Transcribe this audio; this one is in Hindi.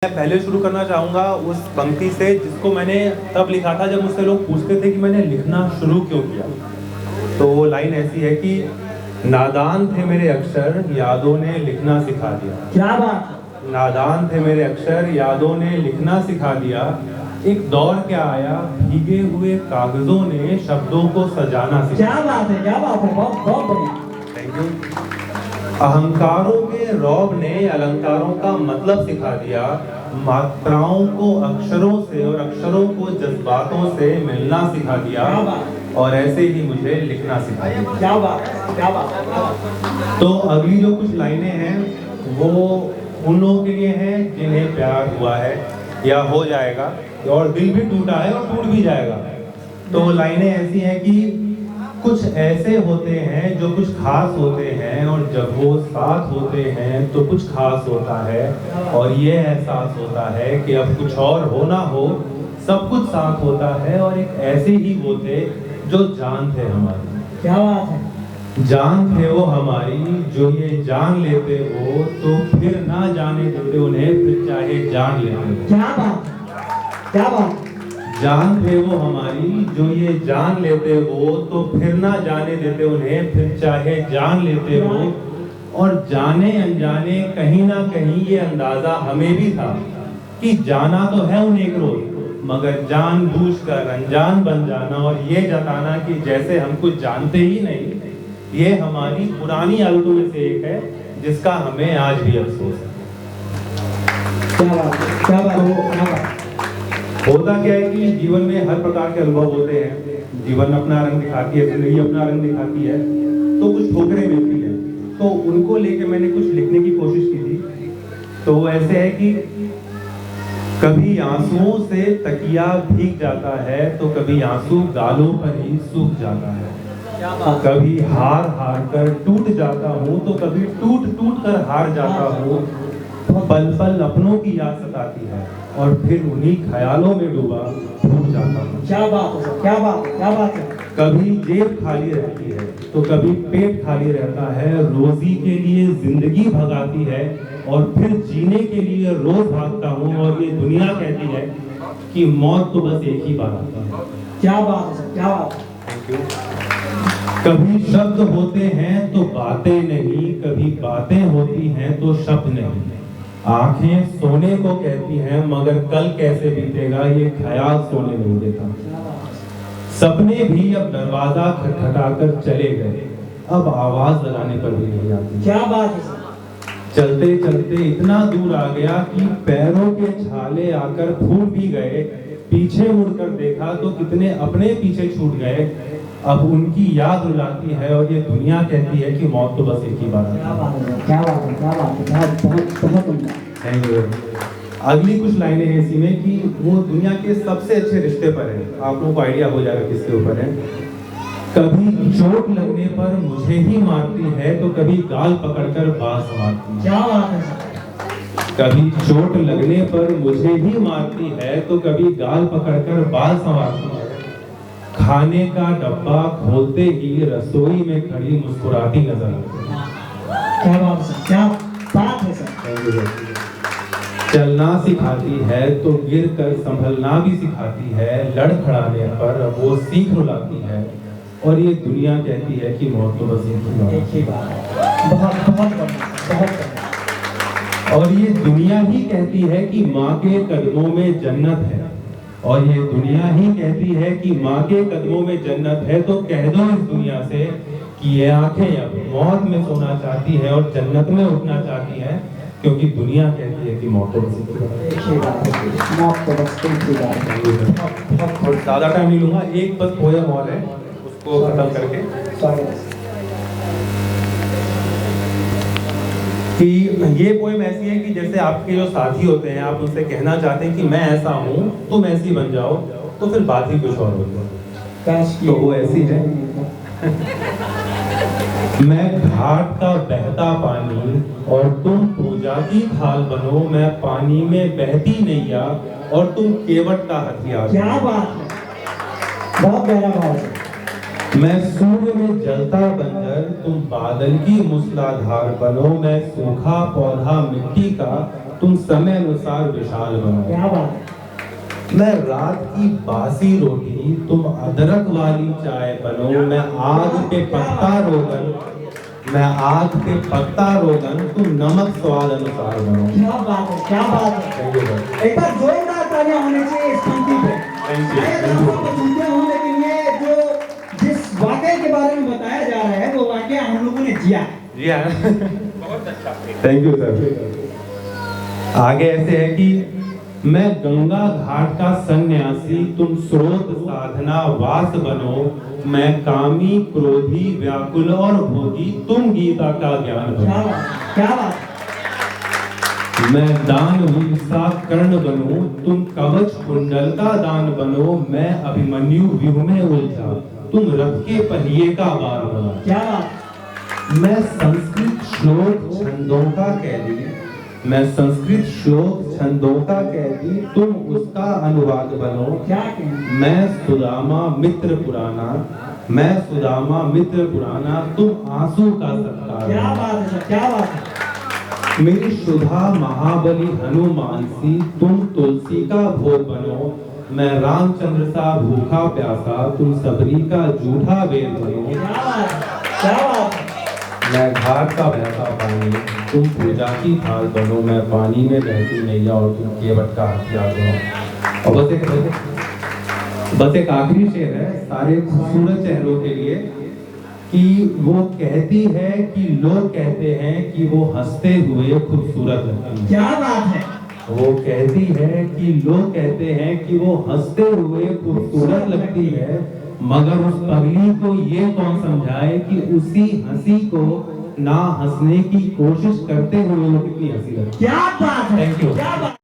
मैं पहले शुरू करना चाहूँगा उस पंक्ति से जिसको मैंने तब लिखा था जब मुझसे लोग पूछते थे कि मैंने लिखना शुरू क्यों किया। तो वो लाइन ऐसी है कि नादान थे मेरे अक्षर, यादों ने लिखना सिखा दिया। क्या बात, नादान थे मेरे अक्षर, यादों ने लिखना सिखा दिया। एक दौर क्या आया, भीगे हुए कागजों ने शब्दों को सजाना सिखा। क्या बात है, क्या बात है, बहुत बहुत बढ़िया। Thank you. अहंकारों के रौब ने अलंकारों का मतलब सिखा दिया। मात्राओं को अक्षरों से और अक्षरों को जज्बातों से मिलना सिखा दिया। और ऐसे ही मुझे लिखना सिखा दिया। क्या बात, क्या बात। तो अगली जो कुछ लाइनें हैं वो उन लोगों के लिए हैं जिन्हें प्यार हुआ है या हो जाएगा, और दिल भी टूटा है और टूट भी जाएगा। तो लाइनें ऐसी हैं कि कुछ ऐसे होते हैं जो कुछ खास होते हैं, और जब वो साथ होते हैं तो कुछ खास होता है। और ये एहसास होता है कि अब कुछ और हो ना हो, सब कुछ साथ होता है। और एक ऐसे ही वो थे जो जान थे हमारी। क्या बात है। जान थे वो हमारी, जो ये जान लेते हो तो फिर ना जाने देते उन्हें, फिर चाहे जान लेते हो। क्या बात, क्या बात। जान थे वो हमारी, जो ये जान लेते हो तो फिर ना जाने देते उन्हें, फिर चाहे जान लेते हो। और जाने अनजाने कहीं ना कहीं ये अंदाजा हमें भी था कि जाना तो है उन्हें एक रोज, मगर जानबूझकर अनजान बन जाना और ये जताना कि जैसे हम कुछ जानते ही नहीं, ये हमारी पुरानी आदतों में से एक है जिसका हमें आज भी अफसोस है। क्या बात, क्या बात, क्या बात। होता क्या है कि जीवन में हर प्रकार के अनुभव होते हैं। जीवन अपना रंग दिखाती है, जिंदगी अपना रंग दिखाती है, तो कुछ ठोकरें मिलती हैं। तो उनको लेके मैंने कुछ लिखने की कोशिश की थी। तो वो ऐसे है कि कभी आंसुओं से तकिया भीग जाता है, तो कभी आंसू गालों पर ही सूख जाता है। कभी हार हार कर टूट जाता हूँ, तो कभी टूट टूट कर हार जाता हूँ। पल पल अपनों की याद सताती है, और फिर उन्हीं ख्यालों में डूबा भूल जाता हूँ। क्या बात है, क्या बात, क्या बात है। कभी जेब खाली रहती है, तो कभी पेट खाली रहता है। रोजी के लिए जिंदगी भगाती है, और फिर जीने के लिए रोज भागता हूँ। और ये दुनिया कहती है कि मौत तो बस एक ही बार आती है। क्या बात है, क्या बात। Thank you. कभी शब्द होते हैं तो बातें नहीं, कभी बातें होती हैं तो शब्द नहीं। आंखें सोने को कहती हैं, मगर कल कैसे बीतेगा ये ख्याल सोने नहीं देता। सपने भी अब दरवाजा खटखटाकर चले गए, अब आवाज लगाने पर भी नहीं आती। क्या बात है। चलते चलते इतना दूर आ गया कि पैरों के छाले आकर फूट भी गए। पीछे मुड़कर देखा तो कितने अपने पीछे छूट गए। अब उनकी याद रुलाती है, और ये दुनिया कहती है कि मौत तो बस एक ही बार आती है। क्या बात है, क्या बात है, क्या बात है। बहुत बहुत बहुत बढ़िया। Thank you. अगली कुछ लाइनें हैं इसी में कि वो दुनिया के सबसे अच्छे रिश्ते पर है। आप लोगों को आइडिया हो जाएगा किसके ऊपर है। कभी चोट लगने पर मुझे ही मारती है, तो कभी गाल पकड़कर बाल संवारती है। क्या बात है। कभी चोट लगने पर मुझे ही मारती है, तो कभी गाल पकड़कर बाल संवारती है। खाने का डब्बा खोलते ही रसोई में खड़ी मुस्कुराती नजर आती है। क्या बात है, क्या बात है सर। चलना सिखाती है तो गिर कर संभलना भी सिखाती है। लड़खड़ाने पर वो सीख रुलाती है, और ये दुनिया कहती है कि मौत तो बस एक ही बात है। बहुत बहुत बढ़िया, बहुत बढ़िया। और ये दुनिया ही कहती है कि माँ के कदमों में जन्नत है। और ये दुनिया ही कहती है कि माँ के कदमों में जन्नत है। तो कह दो इस दुनिया से कि ये आंखें अब मौत में सोना चाहती है और जन्नत में उठना चाहती है, क्योंकि दुनिया कहती है कि मौत तो बस एक ही बात है। मौत तो बस एक ही बात है। और ज़्यादा टाइम नहीं लूँगा, एक बस पोएम और है, उसको खत्म करके कि ये पोएम ऐसी है कि जैसे आपके जो साथी होते हैं, आप उनसे कहना चाहते हैं कि मैं ऐसा हूँ, तुम ऐसी बन जाओ, तो फिर बात ही कुछ और होती है। तो वो ऐसी है। मैं घाट का बहता पानी और तुम पूजा की थाल बनो। मैं पानी में बहती नैया और तुम केवट का हथियार। क्या बात है, बहुत गहरा भाव है। मैं सूर्य में जलता बंजर, तुम बादल की मूसलाधार बनो। मैं सूखा पौधा मिट्टी का, तुम समय अनुसार विशाल बनो। क्या बात है। मैं रात की बासी रोटी, तुम अदरक वाली चाय बनो। मैं आग पे पकता रोगन, मैं आग पे पकता रोगन, तुम नमक स्वाद अनुसार बनो। क्या बात है, क्या बात है। Thank you sir. एक बार जोरदार तालियां होनी चाहिए इस पंक्ति पे। Thank you. शायद आप सबको सुनते हो, लेकिन ये जो जिस वाकये के बारे में बताया जा रहा है वो वाकया हम लोगों ने जिया। जी हाँ, बहुत अच्छा। Thank you sir. आगे ऐसे है कि मैं गंगा घाट का सन्यासी, तुम स्रोत साधना वास बनो। मैं कामी क्रोधी व्याकुल और भोगी, तुम गीता का ज्ञान क्या बनो। बात, क्या बात। मैं दानवीर सा कर्ण बनूं, तुम कवच कुंडल का दान बनो। मैं अभिमन्यु व्यूह में उलझा, तुम रथ के पहिए का बार बनो। क्या बात। मैं संस्कृत श्लोक छंदों का कैदी, मैं संस्कृत श्लोक छंदों का कैदी, तुम उसका अनुवाद बनो। क्या कहना। मैं सुदामा मित्र पुराना, मैं सुदामा मित्र पुराना, तुम आंसू का सत्कार क्या बनो। बात है सर, क्या बात है। मेरी सुधा महाबली हनुमान सी, तुम तुलसी का भोग बनो। मैं रामचंद्र सा भूखा प्यासा, तुम सबरी का जूठा वेद बनो। क्या बात है, क्या बात है। मैं घाट का बहता पानी, तुम पूजा की थाल बनो। मैं पानी में बहती नैया और तुम केवट का हथियार बनो। और बस एक आखिरी शेर है सारे खूबसूरत चेहरों के लिए कि वो कहती है कि लोग कहते हैं कि वो हंसते हुए खूबसूरत लगती है। क्या बात है। वो कहती है कि लोग कहते हैं कि वो हंसते हुए खूबसूरत लगती है, मगर उस पगली को ये कौन समझाए कि उसी हंसी को ना हंसने की कोशिश करते हुए वो कितनी हंसी लगती है। क्या बात है। Thank you. क्या बात।